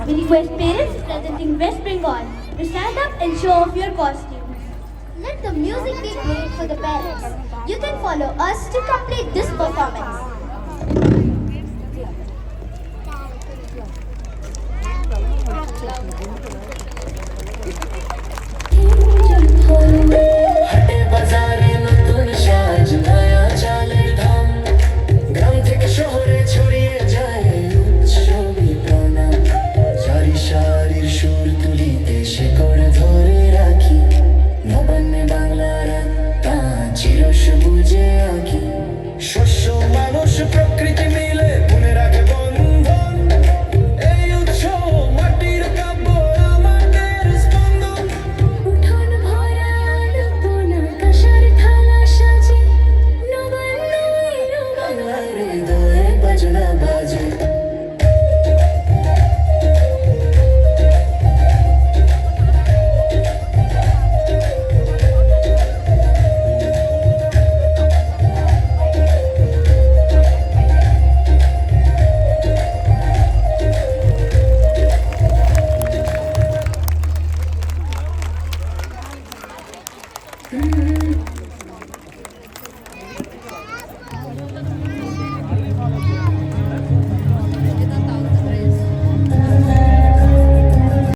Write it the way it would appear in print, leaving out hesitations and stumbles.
We request parents present in West Bengal to stand up and show off your costumes. Let the music be played for the parents. You can follow us to complete this performance. হাটে বাজারে নতুন সাজ নয়া চালের ধাম গ্রাম থেকে শহরে ছড়িয়ে যায় উৎসবী প্রণাম সারি সারির সুর তুলিতে শেকড় ধরে রাখি নবান্নে বাংলার তা চির সবুজে আঁকি শস্য মানুষ প্রকৃতি মিলে মনে রাখে বন্ধন এই উৎসব মাটির কাব্য আমাদের স্পন্দন উঠোন ভরা আলোপনা কাঁসার থালা সাজে নবান্নের বাংলার হৃদয়ে বাজনা বাজে Mm-hmm.